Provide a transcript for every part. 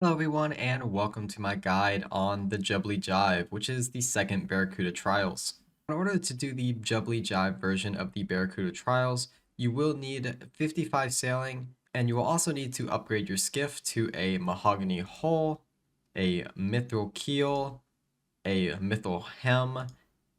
Hello everyone and welcome to my guide on the Jubbly Jive, which is the second Barracuda Trials. In order to do the Jubbly Jive version of the Barracuda Trials, you will need 55 sailing, and you will also need to upgrade your skiff to a mahogany hull, a mithril keel, a mithril hem,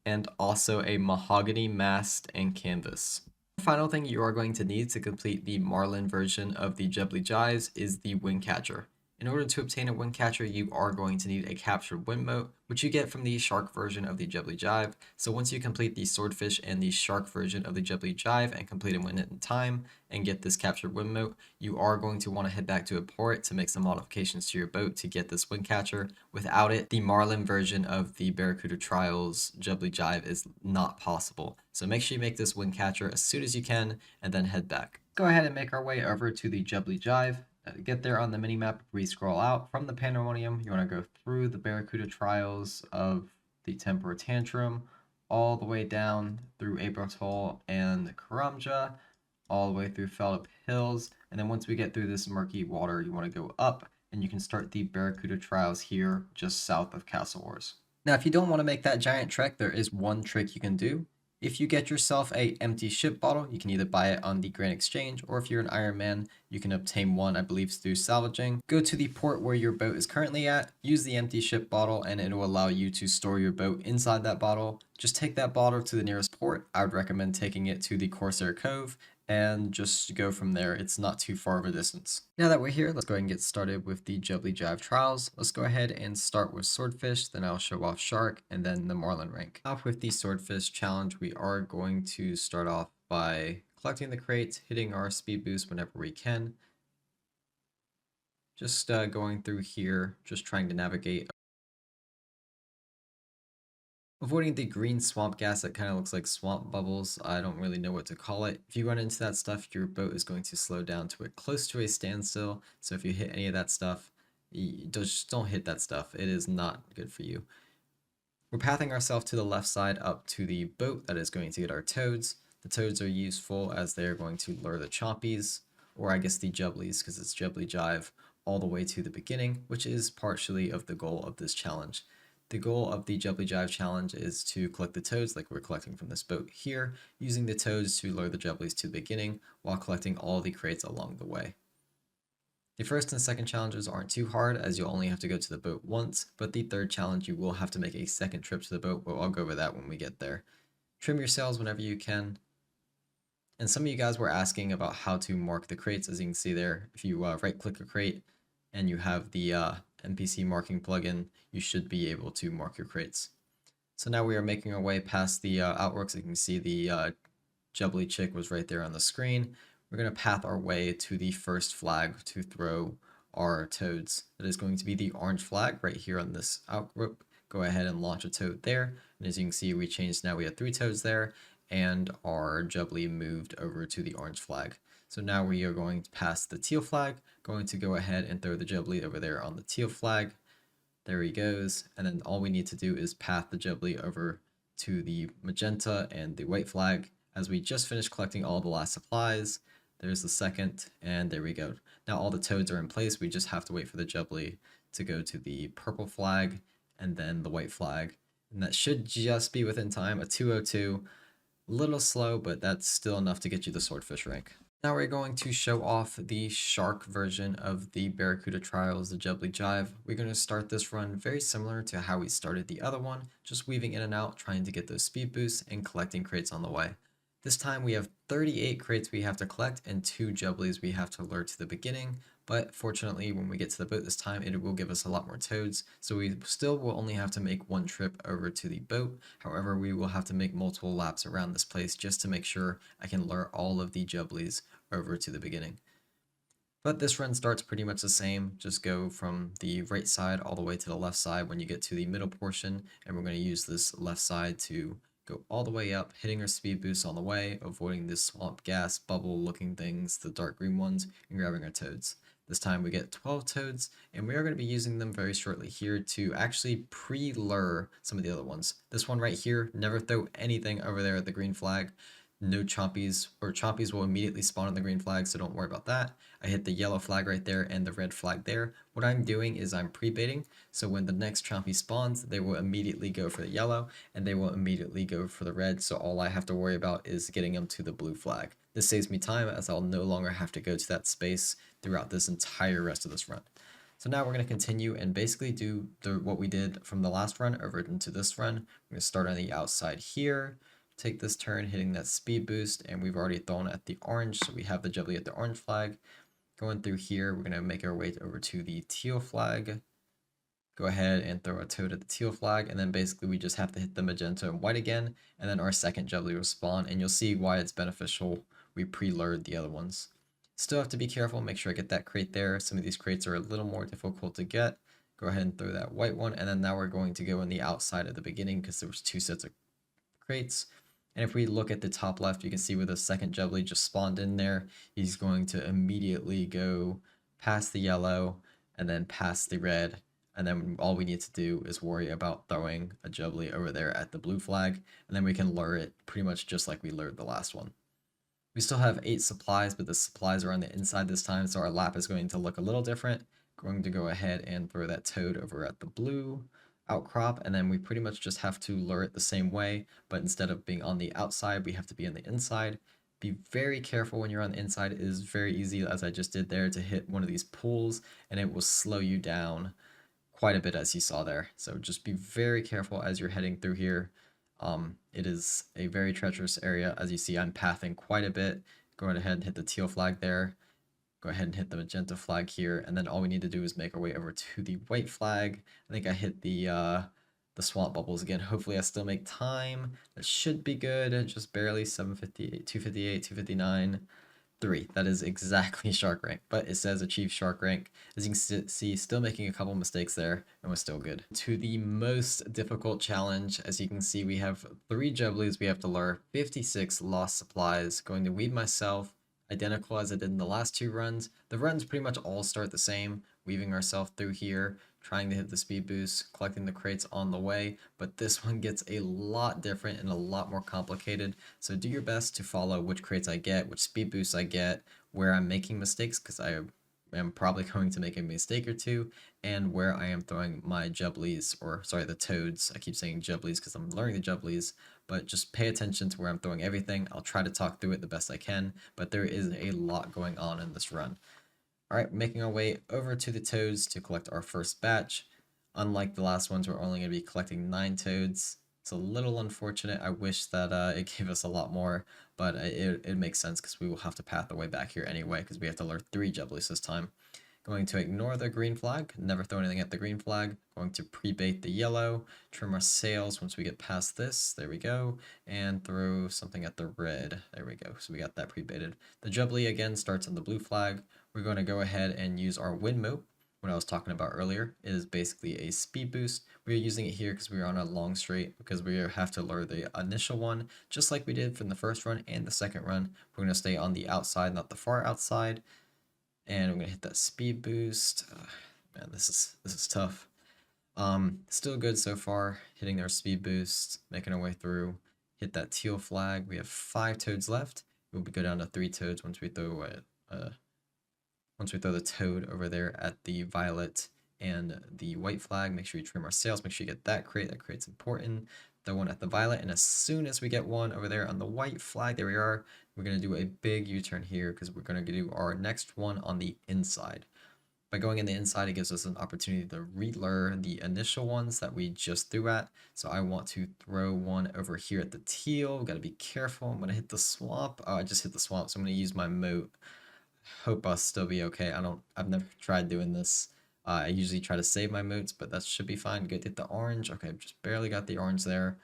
and also a mahogany mast and canvas. The final thing you are going to need to complete the Marlin version of the Jubbly Jives is the wind catcher. In order to obtain a wind catcher, you are going to need a captured wind mote, which you get from the shark version of the Jubbly Jive. So once you complete the swordfish and the shark version of the Jubbly Jive and complete it in time and get this captured wind mote, you are going to want to head back to a port to make some modifications to your boat to get this wind catcher. Without it, the Marlin version of the Barracuda Trials Jubbly Jive is not possible. So make sure you make this wind catcher as soon as you can and then head back. Go ahead and make our way over to the Jubbly Jive. Get there on the minimap, we scroll out from the Pandemonium. You want to go through the Barracuda Trials of the Temper Tantrum, all the way down through April and Karamja, all the way through Feldup Hills, and then once we get through this murky water, you want to go up, and you can start the Barracuda Trials here, just south of Castle Wars. Now, if you don't want to make that giant trek, there is one trick you can do. If you get yourself a empty ship bottle, you can either buy it on the Grand Exchange, or if you're an Iron Man, you can obtain one, I believe, through salvaging. Go to the port where your boat is currently at, use the empty ship bottle, and it will allow you to store your boat inside that bottle. Just take that bottle to the nearest port. I would recommend taking it to the Corsair Cove, and just go from there. It's not too far of a distance. Now that we're here, let's go ahead and get started with the Jubbly Jive trials. Let's go ahead and start with Swordfish, then I'll show off Shark, and then the Marlin rank. Off with the Swordfish challenge, we are going to start off by collecting the crates, hitting our speed boost whenever we can. Just going through here, just trying to navigate. Avoiding the green swamp gas that kind of looks like swamp bubbles. I don't really know what to call it. If you run into that stuff, your boat is going to slow down to a close to a standstill. So if you hit any of that stuff, just don't hit that stuff. It is not good for you. We're pathing ourselves to the left side up to the boat that is going to get our toads. The toads are useful as they are going to lure the chompies, or I guess the jubblies, because it's Jubbly Jive, all the way to the beginning, which is partially of the goal of this challenge. The goal of the Jubbly Jive challenge is to collect the toads like we're collecting from this boat here, using the toads to lure the jubblies to the beginning while collecting all the crates along the way. The first and second challenges aren't too hard as you'll only have to go to the boat once, but the third challenge you will have to make a second trip to the boat, but I'll go over that when we get there. Trim your sails whenever you can. And some of you guys were asking about how to mark the crates. As you can see there, if you right click a crate and you have the NPC marking plugin, you should be able to mark your crates. So now we are making our way past the outworks. You can see the Jubbly chick was right there on the screen. We're going to path our way to the first flag to throw our toads. That is going to be the orange flag right here on this outgroup. Go ahead and launch a toad there. And as you can see, we changed. Now we have 3 toads there, and our Jubbly moved over to the orange flag. So now we are going to pass the teal flag, going to go ahead and throw the Jubbly over there on the teal flag. There he goes. And then all we need to do is path the Jubbly over to the magenta and the white flag as we just finished collecting all the last supplies. There's the second, and there we go. Now all the toads are in place. We just have to wait for the Jubbly to go to the purple flag and then the white flag. And that should just be within time, a 202. A little slow, but that's still enough to get you the Swordfish rank. Now we're going to show off the shark version of the Barracuda Trials, the Jubbly Jive. We're going to start this run very similar to how we started the other one, just weaving in and out, trying to get those speed boosts and collecting crates on the way. This time we have 38 crates we have to collect and 2 Jubblies we have to lure to the beginning, but fortunately when we get to the boat this time it will give us a lot more toads, so we still will only have to make one trip over to the boat. However, we will have to make multiple laps around this place just to make sure I can lure all of the Jubblies over to the beginning. But this run starts pretty much the same, just go from the right side all the way to the left side when you get to the middle portion, and we're going to use this left side to go all the way up, hitting our speed boost on the way, avoiding this swamp gas bubble looking things, the dark green ones, and grabbing our toads. This time we get 12 toads, and we are going to be using them very shortly here to actually pre-lure some of the other ones. This one right here, never throw anything over there at the green flag. no chompies, or chompies will immediately spawn on the green flag, so don't worry about that. I hit the yellow flag right there and the red flag there. What I'm doing is I'm pre-baiting, so when the next chompy spawns, they will immediately go for the yellow, and they will immediately go for the red, so all I have to worry about is getting them to the blue flag. This saves me time, as I'll no longer have to go to that space throughout this entire rest of this run. So now we're going to continue and basically do what we did from the last run over into this run. We're going to start on the outside here, take this turn hitting that speed boost, and we've already thrown at the orange, so we have the Jubbly at the orange flag. Going through here, we're going to make our way over to the teal flag. Go ahead and throw a toad at the teal flag, and then basically we just have to hit the magenta and white again, and then our second Jubbly will spawn, and you'll see why it's beneficial we pre-lured the other ones. Still have to be careful, make sure I get that crate there. Some of these crates are a little more difficult to get. Go ahead and throw that white one, and then now we're going to go on the outside at the beginning because there was 2 sets of crates. And if we look at the top left, you can see where the second Jubbly just spawned in there. He's going to immediately go past the yellow and then past the red. And then all we need to do is worry about throwing a Jubbly over there at the blue flag. And then we can lure it pretty much just like we lured the last one. We still have 8 supplies, but the supplies are on the inside this time, so our lap is going to look a little different. Going to go ahead and throw that toad over at the blue outcrop, and then we pretty much just have to lure it the same way, but instead of being on the outside, we have to be on the inside. Be very careful when you're on the inside. It is very easy, as I just did there, to hit one of these pools, and it will slow you down quite a bit, as you saw there. So just be very careful as you're heading through here. It is a very treacherous area. As you see, I'm pathing quite a bit. Go ahead and hit the teal flag there. Go ahead and hit the magenta flag here, and then all we need to do is make our way over to the white flag. I think I hit the swamp bubbles again. Hopefully I still make time. That should be good. Just barely. 758, 258, 259. 3. That is exactly shark rank, but it says achieve shark rank. As you can see, still making a couple mistakes there, and we're still good. To the most difficult challenge, as you can see, we have 3 Jubblies we have to lure, 56 lost supplies, going to weave myself, identical as I did in the last 2 runs. The runs pretty much all start the same, weaving ourselves through here, trying to hit the speed boost, collecting the crates on the way, but this one gets a lot different and a lot more complicated, so do your best to follow which crates I get, which speed boosts I get, where I'm making mistakes, because I am probably going to make a mistake or two, and where I am throwing my Jubblies, or sorry, the toads. I keep saying Jubblies because I'm learning the Jubblies, but just pay attention to where I'm throwing everything. I'll try to talk through it the best I can, but there is a lot going on in this run. Alright, making our way over to the toads to collect our first batch. Unlike the last ones, we're only going to be collecting 9 toads. It's a little unfortunate. I wish that it gave us a lot more, but it makes sense because we will have to path our way back here anyway because we have to lure 3 Jubblies this time. Going to ignore the green flag, never throw anything at the green flag. Going to pre-bait the yellow, trim our sails once we get past this, there we go, and throw something at the red, there we go, so we got that pre-baited. The Jubbly again starts on the blue flag. We're going to go ahead and use our wind moat. What I was talking about earlier is basically a speed boost. We're using it here because we're on a long straight, because we have to lure the initial one, just like we did from the first run and the second run. We're going to stay on the outside, not the far outside. And I'm gonna hit that speed boost. Man, this is tough. Still good so far. Hitting our speed boost, making our way through. Hit that teal flag. We have 5 toads left. We'll go down to 3 toads once we throw the toad over there at the violet and the white flag. Make sure you trim our sails. Make sure you get that crate. That crate's important. The one at the violet, and as soon as we get one over there on the white flag, there we are. We're going to do a big U-turn here because we're going to do our next one on the inside. By going in the inside, it gives us an opportunity to re-lure the initial ones that we just threw at. So I want to throw one over here at the teal. Got to be careful. I'm going to hit the swamp. Oh, I just hit the swamp, so I'm going to use my moat. Hope I'll still be okay. I've never tried doing this. I usually try to save my moats, but that should be fine. Good, hit the orange. Okay, just barely got the orange there.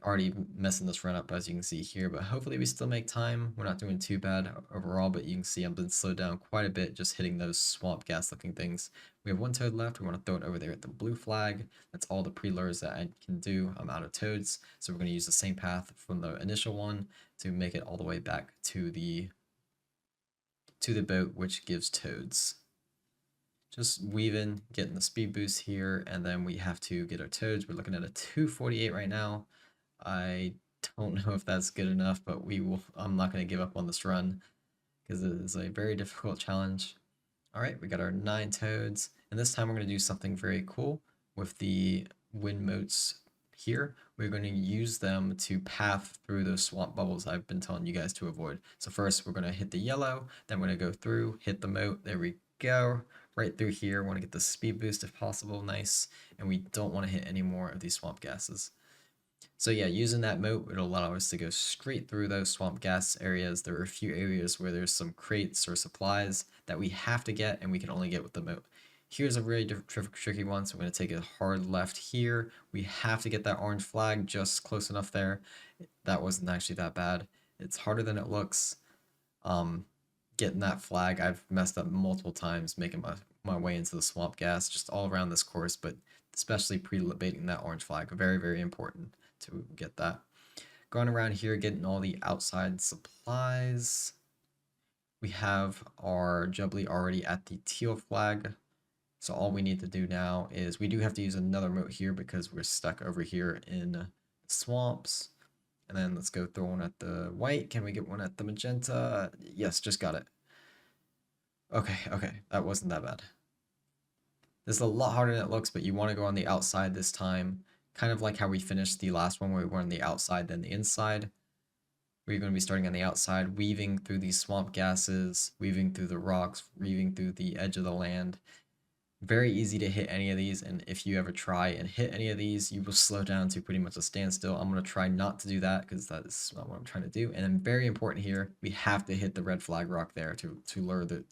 Already messing this run up, as you can see here, but hopefully we still make time. We're not doing too bad overall, but you can see I've been slowed down quite a bit just hitting those swamp gas looking things. We have 1 toad left. We want to throw it over there at the blue flag. That's all the pre-lures that I can do. I'm out of toads, so we're going to use the same path from the initial one to make it all the way back to the boat, which gives toads. Just weaving, getting the speed boost here, and then we have to get our toads. We're looking at a 248 right now. I don't know if that's good enough, but we will. I'm not going to give up on this run because it is a very difficult challenge. All right, we got our 9 toads, and this time we're going to do something very cool with the wind motes here. We're going to use them to path through those swamp bubbles I've been telling you guys to avoid. So first we're going to hit the yellow, then we're going to go through, hit the moat, there we go, right through here. We want to get the speed boost if possible, nice, and we don't want to hit any more of these swamp gases. So yeah, using that moat would allow us to go straight through those swamp gas areas. There are a few areas where there's some crates or supplies that we have to get and we can only get with the moat. Here's a really tricky one, so I'm going to take a hard left here. We have to get that orange flag just close enough there. That wasn't actually that bad. It's harder than it looks. Getting that flag, I've messed up multiple times making my way into the swamp gas just all around this course, but especially pre-baiting that orange flag. Very, very important to get that. Going around here, getting all the outside supplies. We have our Jubbly already at the teal flag. So all we need to do now is we do have to use another moat here because we're stuck over here in swamps. And then let's go throw one at the white. Can we get one at the magenta? Yes, just got it. Okay, that wasn't that bad. This is a lot harder than it looks, but you want to go on the outside this time. Kind of like how we finished the last one where we were on the outside then the inside. We're going to be starting on the outside, weaving through these swamp gases, weaving through the rocks, weaving through the edge of the land. Very easy to hit any of these, and if you ever try and hit any of these, you will slow down to pretty much a standstill. I'm going to try not to do that because that is not what I'm trying to do. And then very important here, we have to hit the red flag rock there to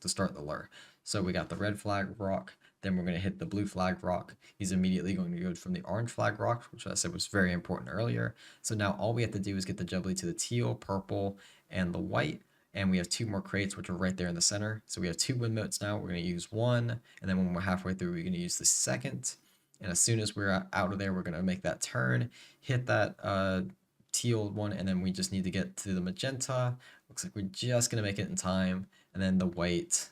start the lure. So we got the red flag rock, then we're going to hit the blue flag rock. He's immediately going to go from the orange flag rock, which I said was very important earlier. So now all we have to do is get the Jubbly to the teal, purple, and the white. And we have 2 more crates, which are right there in the center. So we have 2 wind motes now. We're going to use one, and then when we're halfway through, we're going to use the second. And as soon as we're out of there, we're going to make that turn, hit that teal one, and then we just need to get to the magenta. Looks like we're just going to make it in time, and then the white.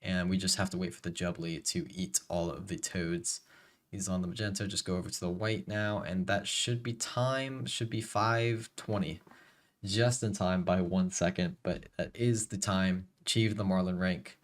And we just have to wait for the Jubbly to eat all of the toads. He's on the magenta. Just go over to the white now, and that should be time. Should be 5:20. Just in time by 1 second, but that is the time. Achieve the Marlin rank.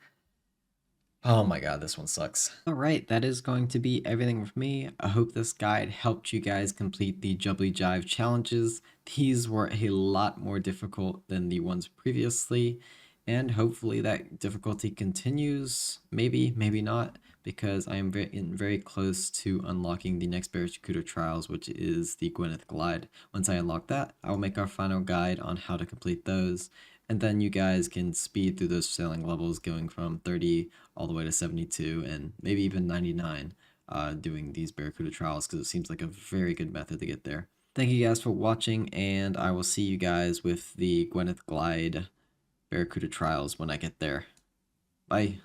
Oh my god, this one sucks. Alright, that is going to be everything with me. I hope this guide helped you guys complete the Jubbly Jive challenges. These were a lot more difficult than the ones previously, and hopefully that difficulty continues. Maybe, maybe not, because I am very close to unlocking the next Barracuda Trials, which is the Gwyneth Glide. Once I unlock that, I will make our final guide on how to complete those, and then you guys can speed through those sailing levels going from 30 all the way to 72 and maybe even 99 doing these Barracuda Trials because it seems like a very good method to get there. Thank you guys for watching, and I will see you guys with the Gwyneth Glide Barracuda Trials when I get there. Bye.